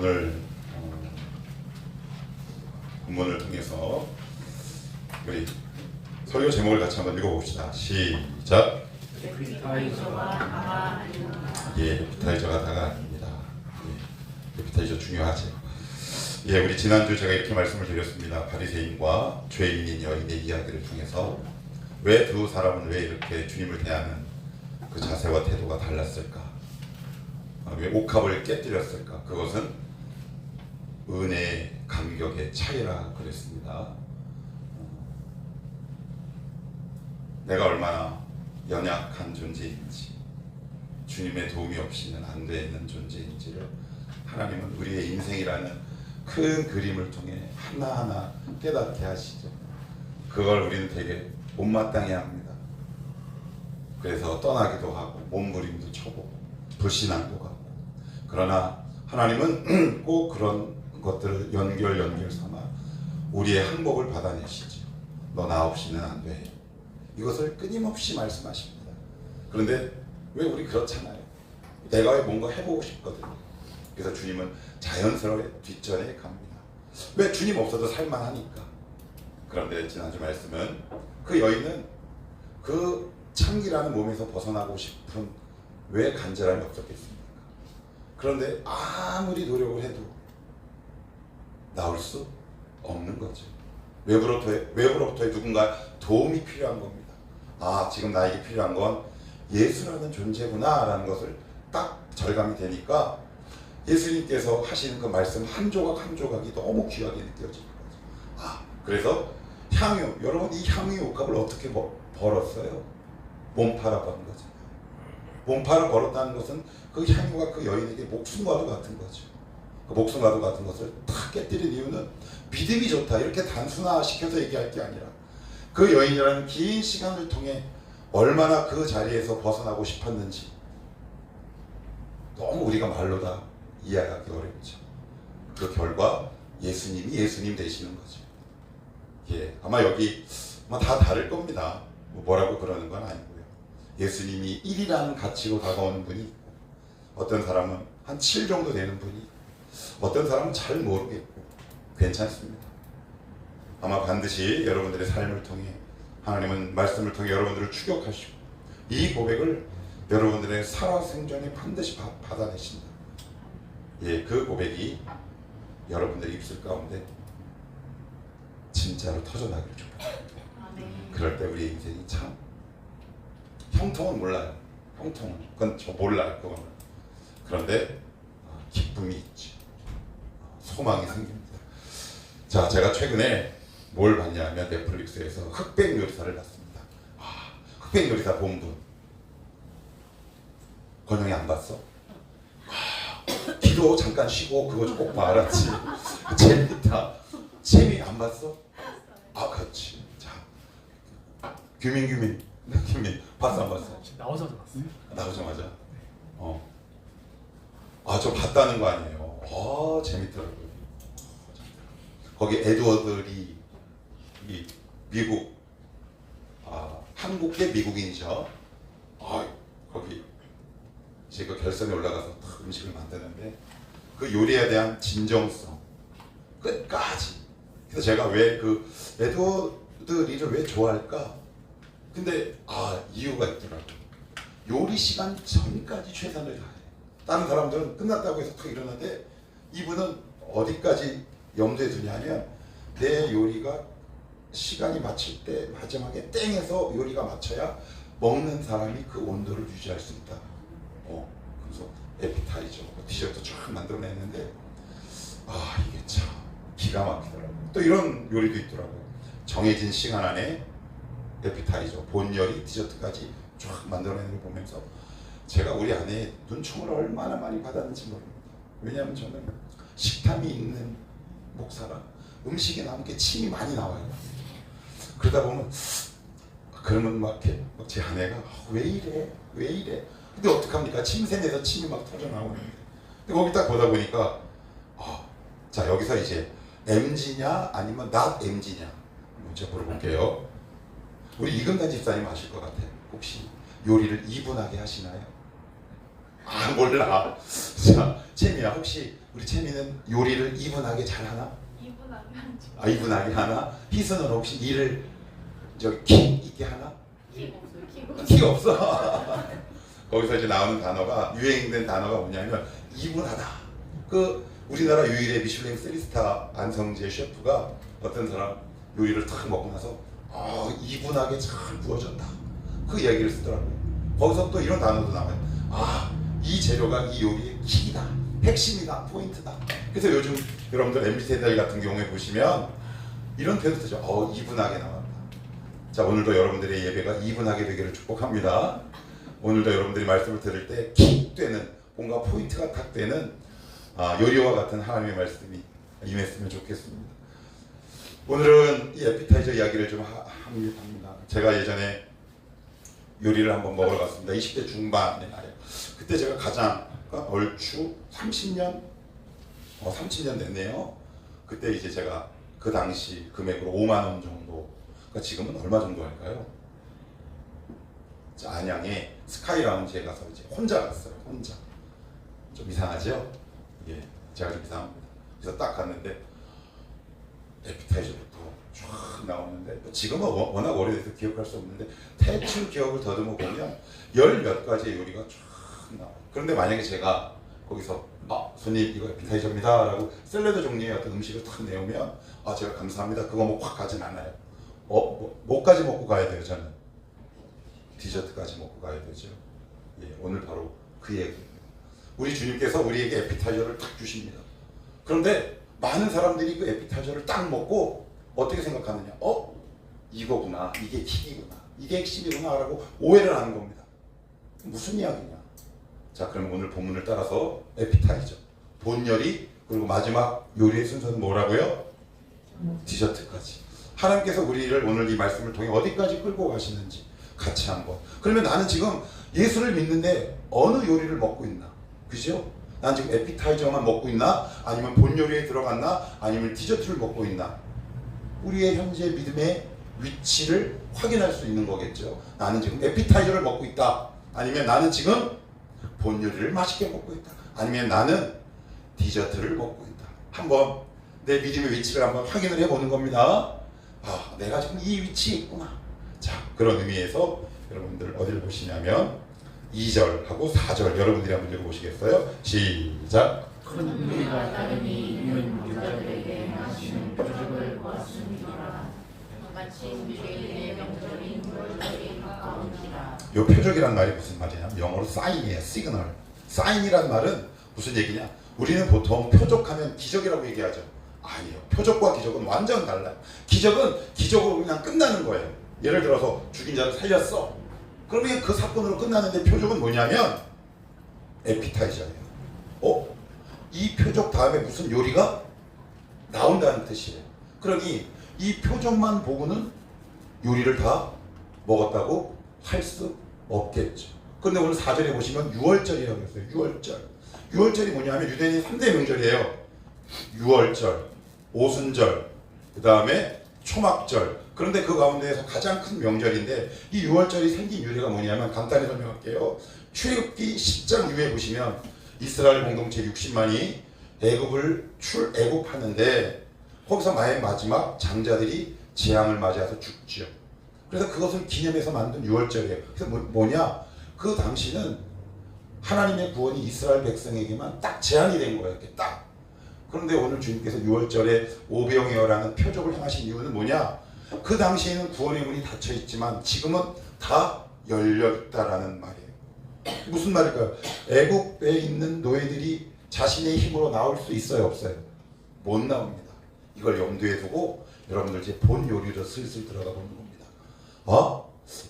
오늘 본문을 통해서 우리 설교 제목을 같이 한번 읽어봅시다. 시작. 에피타이저가 다가 아니라. 예, 에피타이저가 다가 아닙니다. 예, 에피타이저 중요하죠. 예, 우리 지난주 제가 이렇게 말씀을 드렸습니다. 바리새인과 죄인인 여인의 이야기를 통해서 왜 두 사람은 왜 이렇게 주님을 대하는 그 자세와 태도가 달랐을까? 왜 옥합을 깨뜨렸을까? 그것은 은혜의 감격의 차이라 그랬습니다. 내가 얼마나 연약한 존재인지, 주님의 도움이 없이는 안 되는 존재인지를 하나님은 우리의 인생이라는 큰 그림을 통해 하나하나 깨닫게 하시죠. 그걸 우리는 되게 못마땅해 합니다. 그래서 떠나기도 하고 몸부림도 쳐보고 불신앙도 가고, 그러나 하나님은 꼭 그런 것들을 연결 삼아 우리의 항복을 받아내시죠. 너 나 없이는 안 돼. 이것을 끊임없이 말씀하십니다. 그런데 왜 우리 그렇잖아요. 내가 왜 뭔가 해보고 싶거든요. 그래서 주님은 자연스럽게 뒷전에 갑니다. 왜? 주님 없어도 살만하니까. 그런데 지난주 말씀은 그 여인은 그 창기라는 몸에서 벗어나고 싶은 왜 간절함이 없었겠습니까? 그런데 아무리 노력을 해도 나올 수 없는 거죠. 외부로부터의 누군가 도움이 필요한 겁니다. 아, 지금 나에게 필요한 건 예수라는 존재구나 라는 것을 딱 절감이 되니까 예수님께서 하시는 그 말씀 한 조각 한 조각이 너무 귀하게 느껴지는 거죠. 아, 그래서 향유, 여러분 이 향유의 옥합을 어떻게 벌었어요? 몸 팔아 버린 거잖아요. 몸 팔아 벌었다는 것은 그 향유가 그 여인에게 목숨과도 같은 거죠. 그 목숨과도 같은 것을 탁 깨뜨린 이유는 믿음이 좋다 이렇게 단순화시켜서 얘기할 게 아니라 그 여인이라는 긴 시간을 통해 얼마나 그 자리에서 벗어나고 싶었는지 너무 우리가 말로 다 이해하기 어렵죠. 그 결과 예수님이 예수님 되시는 거죠. 예, 아마 여기 다 다를 겁니다. 뭐라고 그러는 건 아니고요. 예수님이 1이라는 가치로 다가오는 분이 있고, 어떤 사람은 한 7 정도 되는 분이 있고, 어떤 사람은 잘 모르겠고, 괜찮습니다. 아마 반드시 여러분들의 삶을 통해 하나님은 말씀을 통해 여러분들을 추격하시고 이 고백을 여러분들의 살아생전에 반드시 받아내신다. 예, 그 고백이 여러분들의 입술 가운데 진짜로 터져나기를 축복합니다. 그럴 때 우리의 인생이 참, 형통은 몰라요. 형통은 그건 저 몰라요. 그건. 그런데 기쁨이 있죠. 소망이 생깁니다. 자, 제가 최근에 뭘 봤냐면 넷플릭스에서 흑백 요리사를 봤습니다. 아, 흑백 요리사 본 분 권영이 안 봤어? 기도 잠깐 쉬고 그거 좀 꼭 봐. 알았지? 재밌다. 재미 안 봤어? 아, 그렇지. 자, 규민 봤어 안 봤어? 나오자마자 봤어요. 나오자마자. 아, 저 봤다는 거 아니에요. 아, 재밌더라고요. 거기 에드워드 리, 이 미국, 한국계 미국인이죠. 거기 제가 결선에 올라가서 음식을 만드는데 그 요리에 대한 진정성 끝까지. 그래서 제가 왜 그 에드워드 리를 왜 좋아할까? 근데 이유가 있더라고요. 요리 시간 전까지 최선을 다해. 다른 사람들은 끝났다고 해서 탁 일어나는데 이분은 어디까지 염두에 두냐면 내 요리가 시간이 맞출 때 마지막에 땡해서 요리가 맞춰야 먹는 사람이 그 온도를 유지할 수 있다. 그래서 에피타이저, 디저트 쫙 만들어냈는데 이게 참 기가 막히더라고요. 또 이런 요리도 있더라고요. 정해진 시간 안에 에피타이저, 본 요리, 디저트까지 쫙 만들어내는 걸 보면서 제가 우리 아내의 눈총을 얼마나 많이 받았는지 모릅니다. 왜냐하면 저는 식탐이 있는 목사라 음식에 남은 게 침이 많이 나와요. 그러다 보면 그러면 막 제 아내가 왜 이래? 근데 어떡합니까? 침샘에서 침이 막 터져 나오는데. 근데 거기 딱 보다 보니까 자, 여기서 이제 MG냐 아니면 not MG냐 먼저 물어볼게요. 우리 이금단 집사님 아실 것 같아요. 혹시 요리를 이분하게 하시나요? 아 몰라. 자, 채미야 혹시 우리 채미는 요리를 이분하게 잘하나? 이분하게 하죠. 아 이분하게 하나? 희수는 혹시 일을 킥 있게 하나? 킥 없어요. 킥 없어. 거기서 이제 나오는 단어가 유행된 단어가 뭐냐면 이분하다. 그 우리나라 유일의 미슐랭 3스타 안성재 셰프가 어떤 사람 요리를 탁 먹고 나서 이분하게 잘 구워졌다. 그 이야기를 쓰더라고요. 거기서 또 이런 단어도 나와요. 이 재료가 이 요리의 킥이다. 핵심이다. 포인트다. 그래서 요즘 여러분들 MZ세대 같은 경우에 보시면 이런 표현을 쓰죠. 이분하게 나왔다. 자, 오늘도 여러분들의 예배가 이분하게 되기를 축복합니다. 오늘도 여러분들이 말씀을 들을 때 킥 되는 뭔가 포인트가 탁 되는 요리와 같은 하나님의 말씀이 임했으면 좋겠습니다. 오늘은 이 에피타이저 이야기를 좀 합니다. 제가 예전에 요리를 한번 먹으러 갔습니다. 20대 중반에 말이에요. 그때 제가 가장 얼추 30년 됐네요. 그때 이제 제가 그 당시 금액으로 5만 원 정도. 그러니까 지금은 얼마 정도 할까요? 안양에 스카이 라운지에 가서 이제 혼자 갔어요. 혼자. 좀 이상하죠? 예, 제가 좀 이상합니다. 그래서 딱 갔는데 에피타이저부터 쫙 나오는데 지금은 워낙 오래돼서 기억할 수 없는데 대충 기억을 더듬어 보면 열 몇 가지의 요리가 쫙 나와요. 그런데 만약에 제가 거기서 손님 이거 에피타이저입니다 라고 샐러드 종류의 어떤 음식을 탁 내오면 제가 감사합니다 그거 먹고 확 가진 않아요. 뭐까지 먹고 가야 돼요? 저는 디저트까지 먹고 가야 되죠. 예, 오늘 바로 그 얘기입니다. 우리 주님께서 우리에게 에피타이저를 딱 주십니다. 그런데 많은 사람들이 그 에피타이저를 딱 먹고 어떻게 생각하느냐? 이거구나, 이게 킥이구나, 이게 핵심이구나 라고 오해를 하는 겁니다. 무슨 이야기냐? 자, 그럼 오늘 본문을 따라서 에피타이저, 본요리, 그리고 마지막 요리의 순서는 뭐라고요? 디저트까지. 하나님께서 우리를 오늘 이 말씀을 통해 어디까지 끌고 가시는지 같이 한번. 그러면 나는 지금 예수를 믿는데 어느 요리를 먹고 있나? 그죠? 난 지금 에피타이저만 먹고 있나? 아니면 본 요리에 들어갔나? 아니면 디저트를 먹고 있나? 우리의 현재 믿음의 위치를 확인할 수 있는 거겠죠. 나는 지금 에피타이저를 먹고 있다. 아니면 나는 지금 본 요리를 맛있게 먹고 있다. 아니면 나는 디저트를 먹고 있다. 한번 내 믿음의 위치를 한번 확인을 해보는 겁니다. 내가 지금 이 위치에 있구나. 자, 그런 의미에서 여러분들 어디를 보시냐면 2절하고 4절 여러분들이 한번 읽어보시겠어요? 시작! 우리가 따르니 이는 유다들에게 하시는 표적을 보았습니다. 마치 우리의 명절인 월절이 가까운지라. 요 표적이란 말이 무슨 말이냐? 영어로 사인이에요. 시그널. 사인이란 말은 무슨 얘기냐? 우리는 보통 표적하면 기적이라고 얘기하죠. 아니에요. 표적과 기적은 완전 달라요. 기적은 기적으로 그냥 끝나는 거예요. 예를 들어서 죽인 자를 살렸어. 그러면 그 사건으로 끝나는데 표적은 뭐냐면 에피타이저예요. 이 표적 다음에 무슨 요리가 나온다는 뜻이에요. 그러니 이 표적만 보고는 요리를 다 먹었다고 할 수 없겠죠. 그런데 오늘 4절에 보시면 유월절이라고 했어요. 유월절. 유월절이 뭐냐면 유대인의 3대 명절이에요. 유월절, 오순절, 그 다음에 초막절. 그런데 그 가운데에서 가장 큰 명절인데 이 유월절이 생긴 유래가 뭐냐면 간단히 설명할게요. 출애굽기 10장 이후에 보시면 이스라엘 공동체 60만이 애굽을 출애굽하는데 거기서 마지막 장자들이 재앙을 맞이해서 죽죠. 그래서 그것을 기념해서 만든 유월절이에요. 그래서 뭐냐? 그 당시는 하나님의 구원이 이스라엘 백성에게만 딱 제한이 된 거예요. 이렇게 딱. 그런데 오늘 주님께서 유월절에 오병이어라는 표적을 행하신 이유는 뭐냐? 그 당시에는 구원의 문이 닫혀 있지만 지금은 다 열려 있다라는 말이에요. 무슨 말일까요? 애국에 있는 노예들이 자신의 힘으로 나올 수 있어요, 없어요? 못 나옵니다. 이걸 염두에 두고 여러분들 이제 본 요리로 슬슬 들어가 보는 겁니다.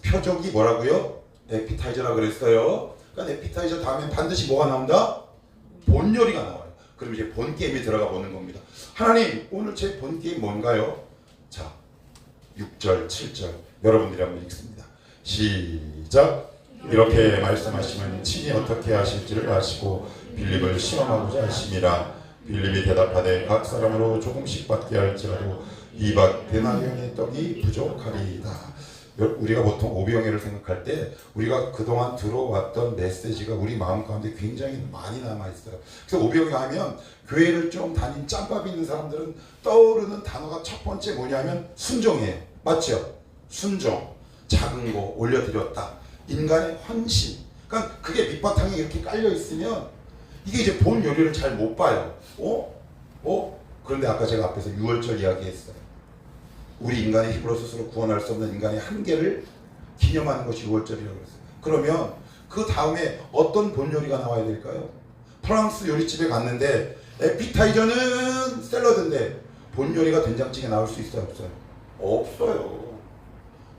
표적이 뭐라고요? 에피타이저라 그랬어요. 그러니까 에피타이저 다음엔 반드시 뭐가 나온다? 본 요리가 나와요. 그럼 이제 본 게임에 들어가 보는 겁니다. 하나님, 오늘 제 본 게임 뭔가요? 자, 6절, 7절 여러분들이 한번 읽습니다. 시작! 이렇게 말씀하시면 친히 어떻게 하실지를 아시고 빌립을 시험하고자 하심이라. 빌립이 대답하되 각 사람으로 조금씩 받게 할지라도 2박 데나리온의 떡이 부족하리이다. 우리가 보통 오병이어를 생각할 때 우리가 그동안 들어왔던 메시지가 우리 마음 가운데 굉장히 많이 남아있어요. 그래서 오병이어 하면 교회를 좀 다닌 짬밥 있는 사람들은 떠오르는 단어가 첫 번째 뭐냐면 순종이에요. 맞죠? 순종. 작은 거 올려드렸다. 인간의 헌신. 그러니까 그게 밑바탕에 이렇게 깔려있으면 이게 이제 본 요리를 잘 못 봐요. 그런데 아까 제가 앞에서 6월절 이야기했어요. 우리 인간의 힘으로 스스로 구원할 수 없는 인간의 한계를 기념하는 것이 6월절이라고 그랬어요. 그러면 그 다음에 어떤 본 요리가 나와야 될까요? 프랑스 요리집에 갔는데 에피타이저는 샐러드인데 본 요리가 된장찌개 나올 수 있어요? 없어요? 없어요.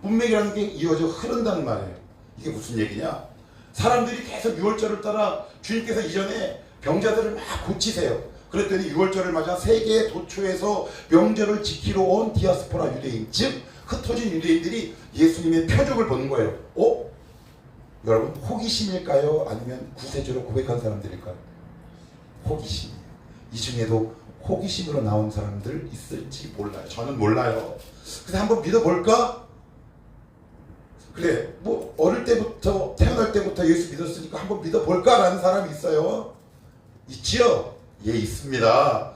문맥이라는 게 이어져 흐른다는 말이에요. 이게 무슨 얘기냐? 사람들이 계속 6월절을 따라 주님께서 이전에 병자들을 막 고치세요. 그랬더니 6월절을 맞아 세계 도처에서 명절을 지키러 온 디아스포라 유대인, 즉 흩어진 유대인들이 예수님의 표적을 보는 거예요. 여러분 호기심일까요? 아니면 구세주로 고백한 사람들일까요? 호기심이에요. 이 중에도 호기심으로 나온 사람들 있을지 몰라요. 저는 몰라요. 그래서 한번 믿어볼까? 그래, 뭐 어릴 때부터 태어날 때부터 예수 믿었으니까 한번 믿어볼까라는 사람이 있어요. 있지요? 예, 있습니다.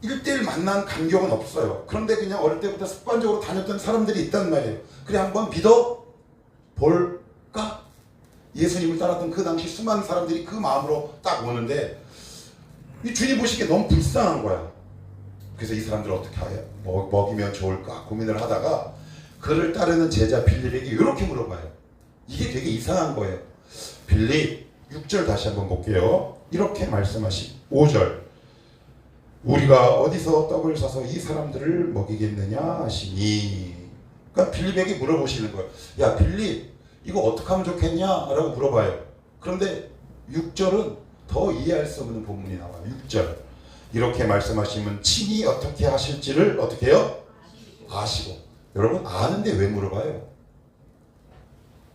1대1 만난 간격은 없어요. 그런데 그냥 어릴 때부터 습관적으로 다녔던 사람들이 있단 말이에요. 그래, 한번 믿어볼까? 예수님을 따랐던 그 당시 수많은 사람들이 그 마음으로 딱 오는데 이 주님 보시기에 너무 불쌍한 거야. 그래서 이 사람들을 어떻게 먹이면 좋을까 고민을 하다가 그를 따르는 제자 빌립에게 이렇게 물어봐요. 이게 되게 이상한 거예요. 빌립 6절 다시 한번 볼게요. 이렇게 말씀하시 5절 우리가 어디서 떡을 사서 이 사람들을 먹이겠느냐 하시니. 그러니까 빌립에게 물어보시는 거예요. 야 빌립 이거 어떻게 하면 좋겠냐 라고 물어봐요. 그런데 6절은 더 이해할 수 없는 본문이 나와요. 6절 이렇게 말씀하시면 친히 어떻게 하실지를 어떻게 해요? 아시고. 여러분 아는데 왜 물어봐요?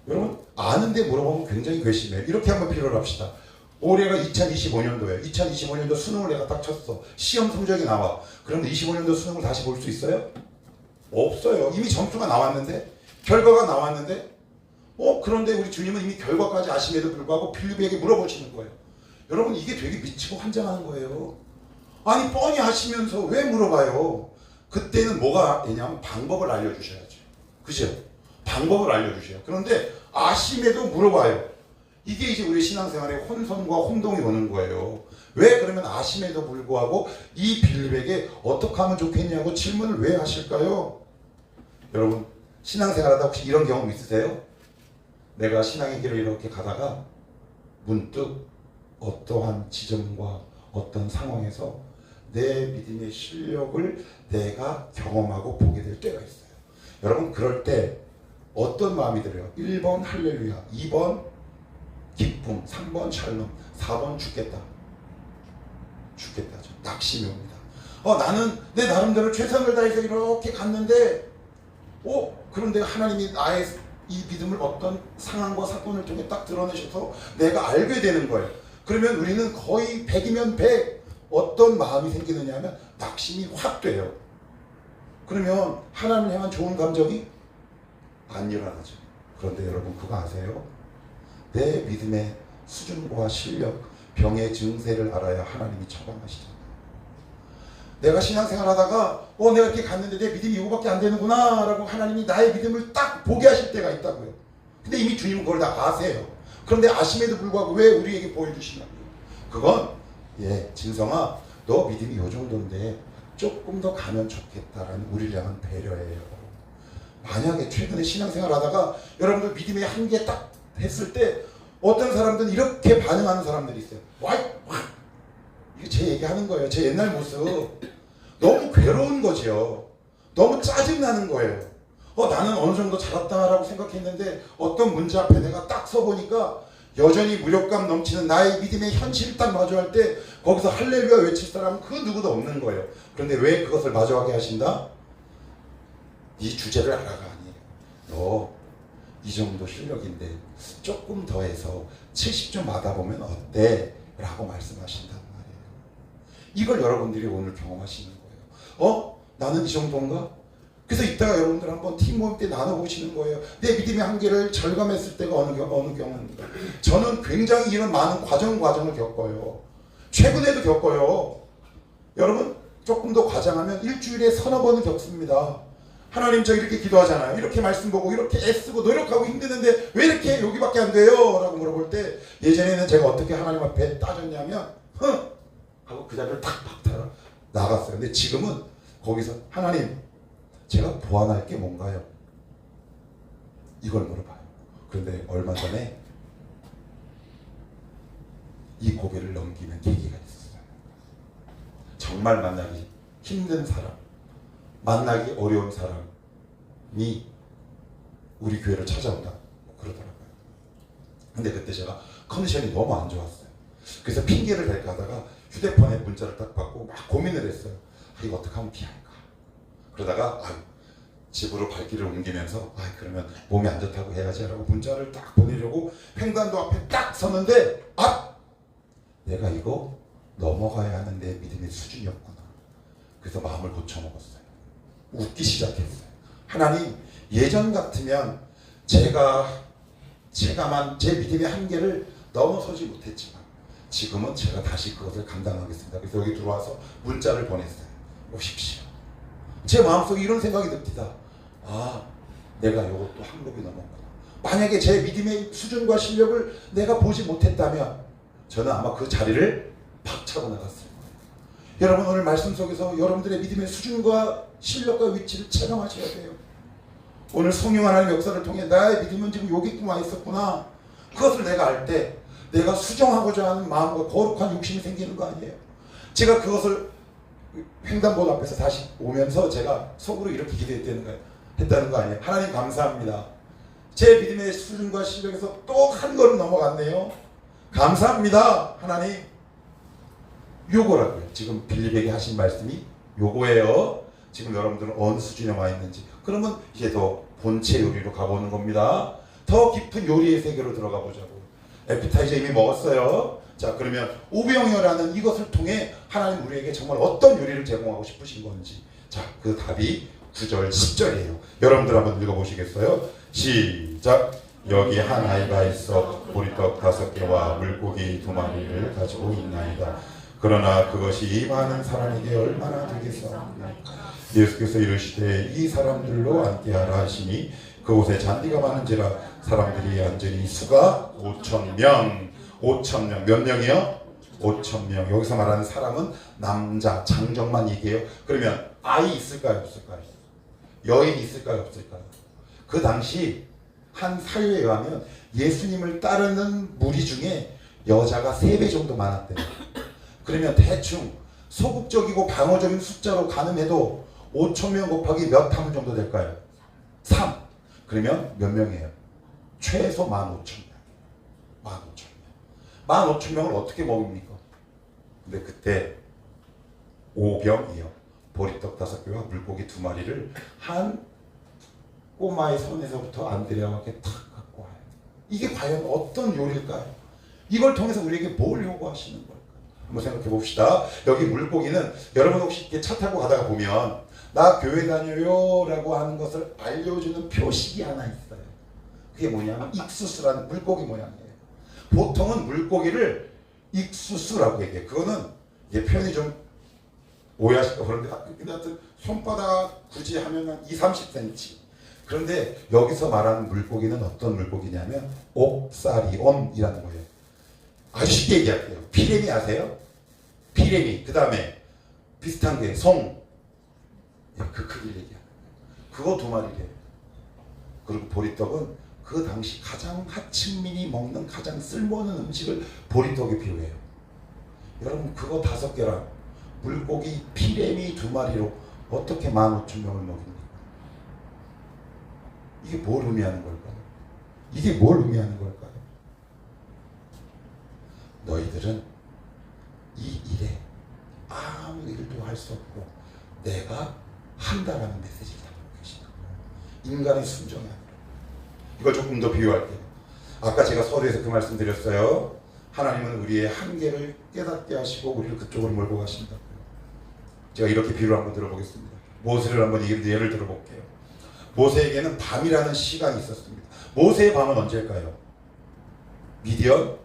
여러분 아는데 물어보면 굉장히 괘씸해요. 이렇게 한번 필요로 합시다. 올해가 2025년도예요. 2025년도 수능을 내가 딱 쳤어. 시험 성적이 나와. 그런데 25년도 수능을 다시 볼 수 있어요? 없어요. 이미 점수가 나왔는데, 결과가 나왔는데, 그런데 우리 주님은 이미 결과까지 아심에도 불구하고 빌립에게 물어보시는 거예요. 여러분 이게 되게 미치고 환장하는 거예요. 아니 뻔히 하시면서 왜 물어봐요? 그때는 뭐가 되냐면 방법을 알려주셔야죠. 그죠? 방법을 알려주셔요. 그런데 아심에도 물어봐요. 이게 이제 우리 신앙생활에 혼선과 혼동이 오는 거예요. 왜 그러면 아심에도 불구하고 이 빌립에게 어떻게 하면 좋겠냐고 질문을 왜 하실까요? 여러분 신앙생활하다 혹시 이런 경험 있으세요? 내가 신앙의 길을 이렇게 가다가 문득 어떠한 지점과 어떤 상황에서 내 믿음의 실력을 내가 경험하고 보게 될 때가 있어요. 여러분 그럴 때 어떤 마음이 들어요? 1번 할렐루야, 2번 기쁨, 3번 샬롬, 4번 죽겠다. 죽겠다죠. 낙심이 옵니다. 나는 내 나름대로 최선을 다해서 이렇게 갔는데 그런데 하나님이 나의 이 믿음을 어떤 상황과 사건을 통해 딱 드러내셔서 내가 알게 되는 거예요. 그러면 우리는 거의 100이면 100 어떤 마음이 생기느냐 하면 낙심이 확 돼요. 그러면 하나님을 향한 좋은 감정이 안 일어나죠. 그런데 여러분 그거 아세요? 내 믿음의 수준과 실력, 병의 증세를 알아야 하나님이 처방하시잖아요. 내가 신앙생활 하다가 내가 이렇게 갔는데 내 믿음이 이거밖에 안 되는구나 라고 하나님이 나의 믿음을 딱 보게 하실 때가 있다고요. 근데 이미 주님은 그걸 다 아세요. 그런데 아심에도 불구하고 왜 우리에게 보여주시냐고요. 그건 진성아 너 믿음이 요 정도인데 조금 더 가면 좋겠다라는 우리를 향한 배려예요. 만약에 최근에 신앙생활 하다가 여러분들 믿음의 한계 딱 했을 때 어떤 사람들은 이렇게 반응하는 사람들이 있어요. 이게 제 얘기하는 거예요. 제 옛날 모습. 너무 괴로운 거죠. 너무 짜증나는 거예요. 나는 어느 정도 잘했다라고 생각했는데 어떤 문제 앞에 내가 딱 서보니까 여전히 무력감 넘치는 나의 믿음의 현실을 딱 마주할 때 거기서 할렐루야 외칠 사람은 그 누구도 없는 거예요. 그런데 왜 그것을 마주하게 하신다? 네 주제를 알아가 아니에요. 너 이 정도 실력인데 조금 더해서 70점 받아보면 어때? 라고 말씀하신단 말이에요. 이걸 여러분들이 오늘 경험하시는 거예요. 나는 이 정도인가? 그래서 이따가 여러분들 한번 팀 모임 때 나눠보시는 거예요. 내 믿음의 한계를 절감했을 때가 어느 경우입니다. 저는 굉장히 이런 많은 과정을 겪어요. 최근에도 겪어요. 여러분 조금 더 과장하면 일주일에 서너 번은 겪습니다. 하나님 저 이렇게 기도하잖아요. 이렇게 말씀 보고 이렇게 애쓰고 노력하고 힘드는데 왜 이렇게 여기밖에 안 돼요? 라고 물어볼 때 예전에는 제가 어떻게 하나님 앞에 따졌냐면 하고 그 자리를 탁 나갔어요. 근데 지금은 거기서 하나님 제가 보완할 게 뭔가요? 이걸 물어봐요. 그런데 얼마 전에 이 고개를 넘기는 계기가 있었어요. 정말 만나기 힘든 사람, 만나기 어려운 사람이 우리 교회를 찾아온다 그러더라고요. 근데 그때 제가 컨디션이 너무 안 좋았어요. 그래서 핑계를 댈까 하다가 휴대폰에 문자를 딱 받고 막 고민을 했어요. 이거 어떻게 하면 피할까? 그러다가 집으로 발길을 옮기면서 그러면 몸이 안 좋다고 해야지 라고 문자를 딱 보내려고 횡단도 앞에 딱 섰는데 내가 이거 넘어가야 하는 내 믿음의 수준이었구나. 그래서 마음을 고쳐먹었어요. 웃기 시작했어요. 하나님 예전 같으면 제가만 제 믿음의 한계를 넘어서지 못했지만 지금은 제가 다시 그것을 감당하겠습니다. 그래서 여기 들어와서 문자를 보냈어요. 오십시오. 제 마음속에 이런 생각이 듭니다. 내가 이것도 한급이 넘었구나. 만약에 제 믿음의 수준과 실력을 내가 보지 못했다면 저는 아마 그 자리를 박차고 나갔을 거예요. 여러분 오늘 말씀 속에서 여러분들의 믿음의 수준과 실력과 위치를 체감하셔야 돼요. 오늘 성령 하나님의 역사를 통해 나의 믿음은 지금 여기쯤 와 있었구나. 그것을 내가 알 때 내가 수정하고자 하는 마음과 거룩한 욕심이 생기는 거 아니에요. 제가 그것을 횡단보도 앞에서 다시 오면서 제가 속으로 이렇게 기도했다는 거 아니에요. 하나님 감사합니다. 제 믿음의 수준과 실력에서 또 한 걸음 넘어갔네요. 감사합니다. 하나님. 요거라고요. 지금 빌립에게 하신 말씀이 요거예요. 지금 여러분들은 어느 수준에 와 있는지. 그러면 이제 더 본체 요리로 가보는 겁니다. 더 깊은 요리의 세계로 들어가 보자고. 에피타이저 이미 먹었어요. 자, 그러면 오병이어라는 이것을 통해 하나님 우리에게 정말 어떤 요리를 제공하고 싶으신 건지. 자, 그 답이 9절, 10절이에요. 여러분들 한번 읽어보시겠어요? 시작! 여기 한 아이가 있어 보리떡 5개와 물고기 2마리를 가지고 있나이다. 그러나 그것이 많은 사람에게 얼마나 되겠사옵니까? 예수께서 이르시되 이 사람들로 앉게하라 하시니 그곳에 잔디가 많은지라 사람들이 앉으니 수가 5,000명. 5,000명. 몇 명이요? 5,000명. 여기서 말하는 사람은 남자, 장정만 얘기해요. 그러면 아이 있을까요? 없을까요? 여인 있을까요? 없을까요? 그 당시 한 사유에 의하면 예수님을 따르는 무리 중에 여자가 3배 정도 많았대요. 그러면 대충 소극적이고 방어적인 숫자로 가늠해도 5,000명 곱하기 몇 하면 정도 될까요? 3. 그러면 몇 명이에요? 최소 15,000명. 15,000명. 15,000명을 어떻게 먹입니까? 근데 그때 오병이어 보리떡 5개와 물고기 2마리를 한 꼬마의 손에서부터 안드레아에게 탁 갖고 와요. 이게 과연 어떤 요리일까요? 이걸 통해서 우리에게 뭘 요구하시는 걸까요? 한번 생각해 봅시다. 여기 물고기는 여러분 혹시 이렇게 차 타고 가다가 보면 나 교회 다녀요 라고 하는 것을 알려주는 표식이 하나 있어요. 그게 뭐냐면 익수수라는 물고기 모양이에요. 보통은 물고기를 익수수라고 얘기해요. 그거는 이게 표현이 좀 오해하실까 그런데 하여튼 손바닥 굳이 하면 한 20-30cm. 그런데 여기서 말하는 물고기는 어떤 물고기냐면 옥사리온이라는 거예요. 아주 쉽게 얘기할게요. 피레미 아세요? 피레미. 그 다음에 비슷한 게 송. 그 크기를 얘기하는 거예요. 그거 2마리래요. 그리고 보리떡은 그 당시 가장 하층민이 먹는 가장 쓸모없는 음식을 보리떡에 비유해요. 여러분 그거 5개랑 물고기 피레미 2마리로 어떻게 15,000명을 먹입니까? 이게 뭘 의미하는 걸까요? 이게 뭘 의미하는 걸까요? 너희들은 이 일에 아무 일도 할 수 없고 내가 한다라는 메시지를 담고 계시다. 인간의 순종이 아니라. 이걸 조금 더 비유할게요. 아까 제가 서두에서 그 말씀 드렸어요. 하나님은 우리의 한계를 깨닫게 하시고 우리를 그쪽으로 몰고 가신다고요. 제가 이렇게 비유를 한번 들어보겠습니다. 모세를 한번 예를 들어볼게요. 모세에게는 밤이라는 시간이 있었습니다. 모세의 밤은 언제일까요? 미디안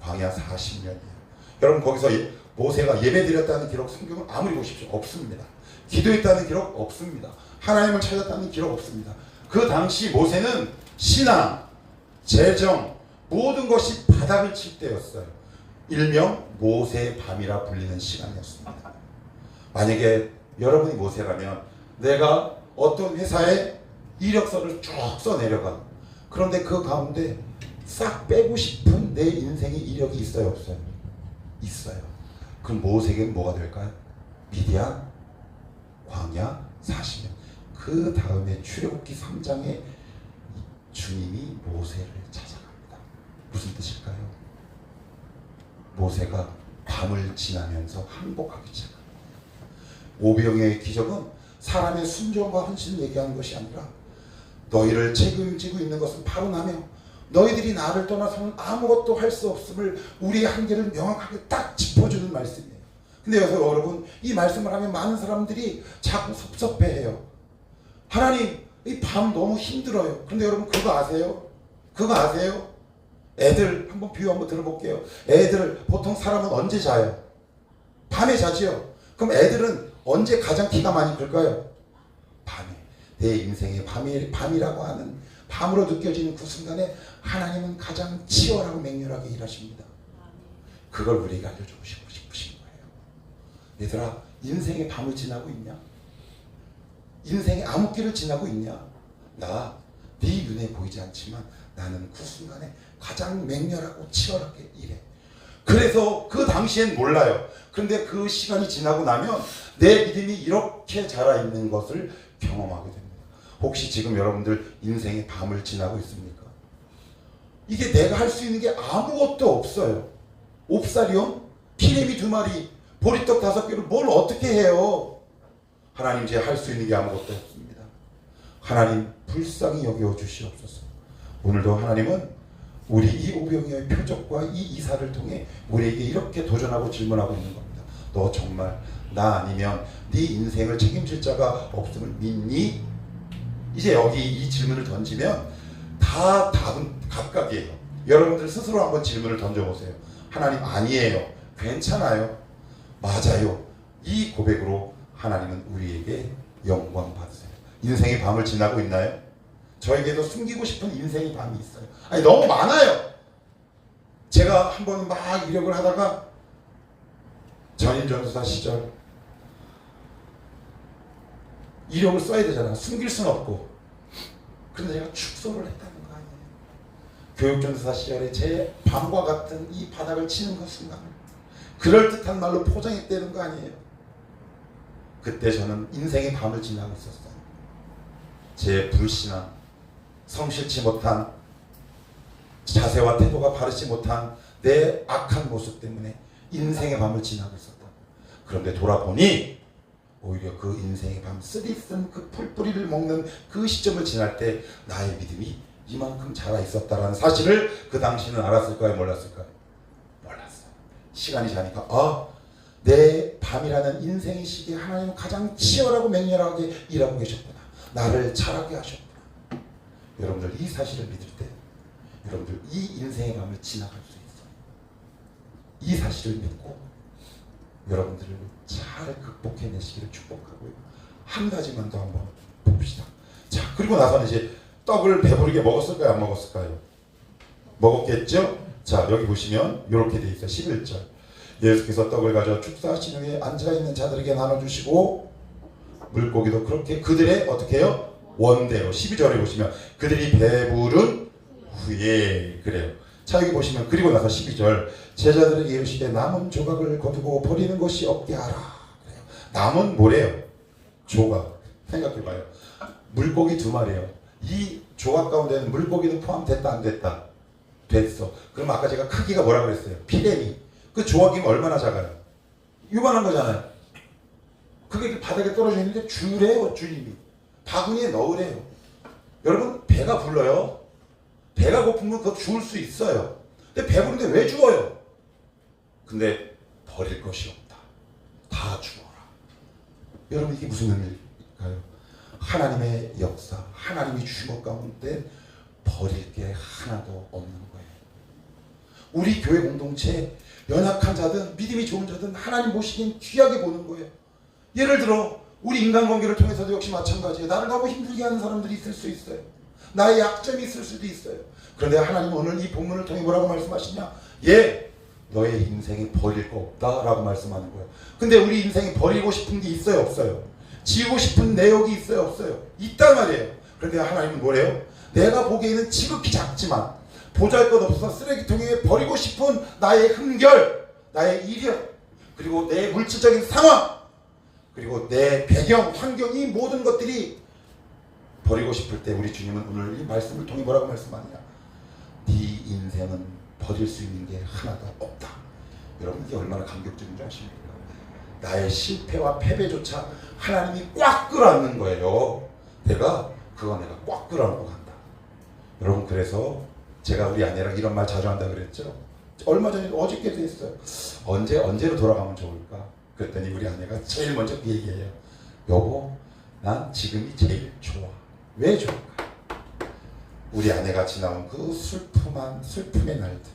광야 40년이에요. 여러분 거기서 모세가 예배드렸다는 기록 성경을 아무리 보십시오. 없습니다. 기도했다는 기록 없습니다. 하나님을 찾았다는 기록 없습니다. 그 당시 모세는 신앙, 재정 모든 것이 바닥을 칠 때였어요. 일명 모세의 밤이라 불리는 시간이었습니다. 만약에 여러분이 모세라면 내가 어떤 회사에 이력서를 쭉 써내려가. 그런데 그 가운데 싹 빼고 싶은 내 인생의 이력이 있어요, 없어요? 있어요. 그럼 모세에게는 뭐가 될까요? 미디안 광야 40년. 그 다음에 출애굽기 3장에 주님이 모세를 찾아갑니다. 무슨 뜻일까요? 모세가 밤을 지나면서 항복하기 시작합니다. 오병이어의 기적은 사람의 순종과 헌신을 얘기하는 것이 아니라 너희를 책임지고 있는 것은 바로 나며 너희들이 나를 떠나서는 아무것도 할 수 없음을 우리의 한계를 명확하게 딱 짚어주는 말씀이에요. 근데 여기서 여러분 이 말씀을 하면 많은 사람들이 자꾸 섭섭해해요. 하나님 이 밤 너무 힘들어요. 근데 여러분 그거 아세요? 그거 아세요? 애들 한번 비유 한번 들어볼게요. 애들 보통 사람은 언제 자요? 밤에 자지요. 그럼 애들은 언제 가장 기가 많이 클까요? 밤에. 내 인생의 밤이라고 하는 밤으로 느껴지는 그 순간에 하나님은 가장 치열하고 맹렬하게 일하십니다. 그걸 우리에게 알려주고 싶으신 거예요. 얘들아 인생의 밤을 지나고 있냐? 인생의 암흑기를 지나고 있냐? 나 네 눈에 보이지 않지만 나는 그 순간에 가장 맹렬하고 치열하게 일해. 그래서 그 당시엔 몰라요. 그런데 그 시간이 지나고 나면 내 믿음이 이렇게 자라있는 것을 경험하게 됩니다. 혹시 지금 여러분들 인생의 밤을 지나고 있습니까? 이게 내가 할 수 있는 게 아무것도 없어요. 옵사리온, 피레미 2마리, 보리떡 5개를 뭘 어떻게 해요? 하나님 이제 할 수 있는 게 아무것도 없습니다. 하나님 불쌍히 여겨 주시옵소서. 오늘도 하나님은 우리 이 오병이어의 표적과 이 이사를 통해 우리에게 이렇게 도전하고 질문하고 있는 겁니다. 너 정말 나 아니면 네 인생을 책임질 자가 없음을 믿니? 이제 여기 이 질문을 던지면 다 답은 각각이에요. 여러분들 스스로 한번 질문을 던져보세요. 하나님 아니에요. 괜찮아요. 맞아요. 이 고백으로 하나님은 우리에게 영광 받으세요. 인생의 밤을 지나고 있나요? 저에게도 숨기고 싶은 인생의 밤이 있어요. 아니 너무 많아요. 제가 한번 막 이력을 하다가 전임 전도사 시절 이력을 써야 되잖아. 숨길 수는 없고. 그런데 제가 축소를 했다는 거 아니에요. 교육전도사 시절에 제 밤과 같은 이 바닥을 치는 그 순간을 그럴듯한 말로 포장했다는 거 아니에요. 그때 저는 인생의 밤을 지나고 있었어요. 제 불신앙, 성실치 못한 자세와 태도가 바르지 못한 내 악한 모습 때문에 인생의 밤을 지나고 있었다. 그런데 돌아보니 오히려 그 인생의 밤 쓰디쓴 그 풀뿌리를 먹는 그 시점을 지날 때 나의 믿음이 이만큼 자라 있었다라는 사실을 그 당시는 알았을까요? 몰랐을까요? 몰랐어요. 시간이 지나니까 내 밤이라는 인생의 시기에 하나님은 가장 치열하고 맹렬하게 일하고 계셨구나. 나를 자라게 하셨구나. 여러분들 이 사실을 믿을 때 여러분들 이 인생의 밤을 지나갈 수 있어요. 이 사실을 믿고 여러분들을 잘 극복해내시기를 축복하고요. 한 가지만 더 한번 봅시다. 자, 그리고 나서는 이제 떡을 배부르게 먹었을까요? 안 먹었을까요? 먹었겠죠? 자, 여기 보시면 이렇게 돼 있어요. 11절. 예수께서 떡을 가져 축사하신 후에 앉아있는 자들에게 나눠주시고 물고기도 그렇게 그들의 어떻게 해요? 원대로. 12절에 보시면 그들이 배부른 후에 그래요. 자, 여기 보시면 그리고 나서 12절 제자들에게 이르시되 남은 조각을 거두고 버리는 것이 없게 하라. 그래요. 남은 뭐래요? 조각. 생각해봐요. 물고기 2마리예요. 이 조각 가운데는 물고기도 포함됐다 안 됐다? 됐어. 그럼 아까 제가 크기가 뭐라 그랬어요? 피레미. 그 조각이면 얼마나 작아요? 요만한 거잖아요. 그게 바닥에 떨어져 있는데 주래요. 주님이 바구니에 넣으래요. 여러분 배가 불러요. 배가 고프면 그거 주울 수 있어요. 근데 배부른데 왜 주워요? 근데 버릴 것이 없다. 다 주어라. 여러분 이게 무슨 의미일까요? 하나님의 역사, 하나님이 주신 것 가운데 버릴 게 하나도 없는 거예요. 우리 교회 공동체 연약한 자든 믿음이 좋은 자든 하나님 보시기엔 귀하게 보는 거예요. 예를 들어 우리 인간관계를 통해서도 역시 마찬가지예요. 나를 너무 힘들게 하는 사람들이 있을 수 있어요. 나의 약점이 있을 수도 있어요. 그런데 하나님은 오늘 이 본문을 통해 뭐라고 말씀하시냐? 예, 너의 인생에 버릴 거 없다라고 말씀하는 거예요. 근데 우리 인생에 버리고 싶은 게 있어요, 없어요? 지우고 싶은 내역이 있어요, 없어요? 있단 말이에요. 그런데 하나님은 뭐래요? 내가 보기에는 지극히 작지만 보잘것없어 쓰레기통에 버리고 싶은 나의 흠결, 나의 이력, 그리고 내 물질적인 상황, 그리고 내 배경, 환경이 모든 것들이 버리고 싶을 때 우리 주님은 오늘 이 말씀을 통해 뭐라고 말씀하느냐? 네 인생은 버릴 수 있는 게 하나도 없다. 여러분 이게 얼마나 감격적인 줄 아십니까? 나의 실패와 패배조차 하나님이 꽉 끌어안는 거예요. 내가 꽉 끌어안고 간다. 여러분 그래서 제가 우리 아내랑 이런 말 자주 한다 그랬죠. 얼마 전에 어저께도 했어요. 언제로 돌아가면 좋을까? 그랬더니 우리 아내가 제일 먼저 그 얘기해요. 여보, 난 지금이 제일 좋아. 왜 좋을까? 우리 아내가 지나온 그 슬픔의 날들,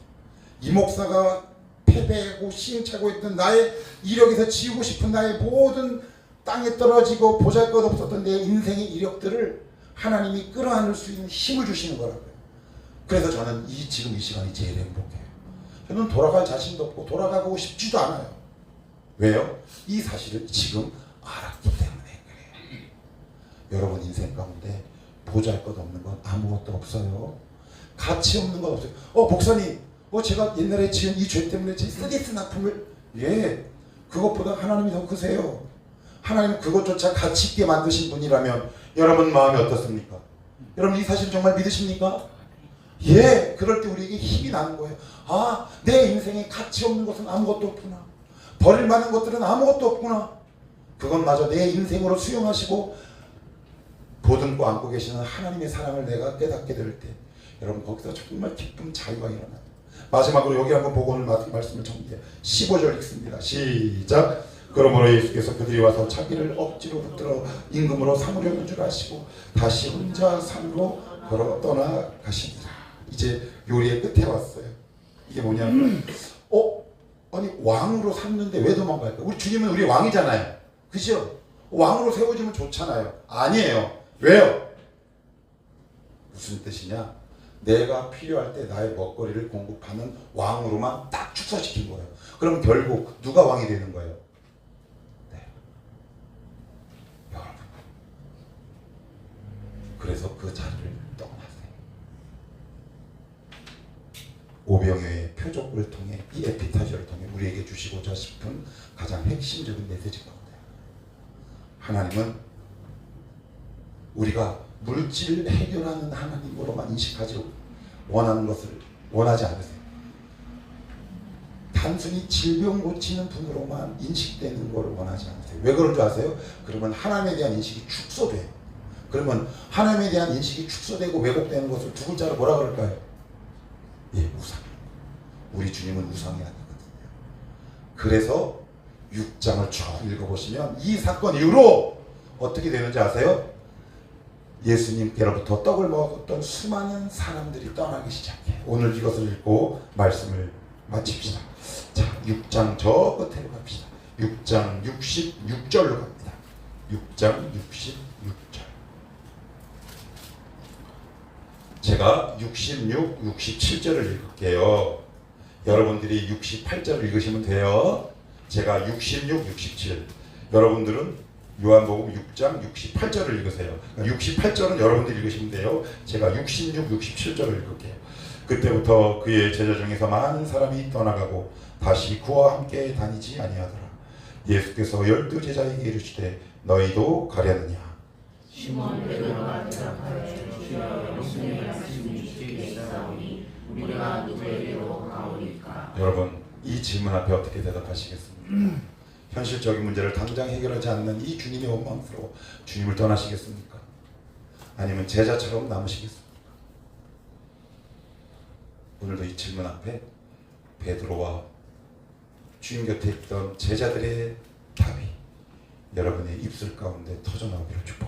이 목사가 패배하고 시행착오 했던 나의 이력에서 지우고 싶은 나의 모든 땅에 떨어지고 보잘것없었던 내 인생의 이력들을 하나님이 끌어안을 수 있는 힘을 주시는 거라고요. 그래서 저는 지금 이 시간이 제일 행복해요. 저는 돌아갈 자신도 없고 돌아가고 싶지도 않아요. 왜요? 이 사실을 지금 알았기 때문에 그래요. 여러분 인생 가운데 보잘것없는 건 아무것도 없어요. 가치 없는 건 없어요. 목사님, 제가 옛날에 지은 이 죄 때문에 제 쓰디쓴 아픔을, 그것보다 하나님이 더 크세요. 하나님은 그것조차 가치 있게 만드신 분이라면 여러분 마음이 어떻습니까? 여러분 이 사실 정말 믿으십니까? 그럴 때 우리에게 힘이 나는 거예요. 내 인생에 가치 없는 것은 아무것도 없구나. 버릴 만한 것들은 아무것도 없구나. 그것마저 내 인생으로 수용하시고 보듬고 안고 계시는 하나님의 사랑을 내가 깨닫게 될 때 여러분 거기서 정말 기쁨 자유가 일어나요. 마지막으로 여기 한번 보고 오늘 말씀을 정리해요. 15절 읽습니다. 시작. 그러므로 예수께서 그들이 와서 자기를 억지로 붙들어 임금으로 삼으려는 줄 아시고 다시 혼자 산으로 걸어 떠나가시니라. 이제 요리의 끝에 왔어요. 이게 뭐냐면 아니 왕으로 삼는데 왜 도망갈까? 우리 주님은 우리 왕이잖아요. 그죠? 왕으로 세워지면 좋잖아요. 아니에요. 왜요? 무슨 뜻이냐? 내가 필요할 때 나의 먹거리를 공급하는 왕으로만 딱 축소시킨 거예요. 그럼 결국 누가 왕이 되는 거예요? 여러분. 그래서 그 자리를 떠나세요. 오병이어의 표적을 통해 이 에피타지를 통해 우리에게 주시고자 싶은 가장 핵심적인 메시지 가운데 하나님은 우리가 물질 해결하는 하나님으로만 인식하지 원하는 것을 원하지 않으세요. 단순히 질병 고치는 분으로만 인식되는 것을 원하지 않으세요. 왜 그런 줄 아세요? 그러면 하나님에 대한 인식이 축소돼요. 그러면 하나님에 대한 인식이 축소되고 왜곡되는 것을 두 글자로 뭐라 그럴까요? 우상. 우리 주님은 우상이 아니거든요. 그래서 6장을 쭉 읽어보시면 이 사건 이후로 어떻게 되는지 아세요? 예수님께로부터 떡을 먹었던 수많은 사람들이 떠나기 시작해요. 오늘 이것을 읽고 말씀을 마칩시다. 자, 6장 저 끝으로 갑시다. 6장 66절로 갑니다. 6장 66절. 제가 66, 67절을 읽을게요. 여러분들이 68절을 읽으시면 돼요. 제가 66, 67. 여러분들은 요한복음 6장 68절을 읽으세요. 68절은 여러분들이 읽으시면 돼요. 제가 66, 67절을 읽을게요. 그때부터 그의 제자 중에서 많은 사람이 떠나가고 다시 그와 함께 다니지 아니하더라. 예수께서 12제자에게 이르시되 너희도 가려느냐. 시몬 베드로가 대답하되 주여 영생의 말씀이 주께 있사오니 우리가 누구에게로 가오리까. 여러분 이 질문 앞에 어떻게 대답하시겠습니까? 현실적인 문제를 당장 해결하지 않는 이 주님의 원망스러워 주님을 떠나시겠습니까? 아니면 제자처럼 남으시겠습니까? 오늘도 이 질문 앞에 베드로와 주님 곁에 있던 제자들의 답이 여러분의 입술 가운데 터져나오기를 축복합니다.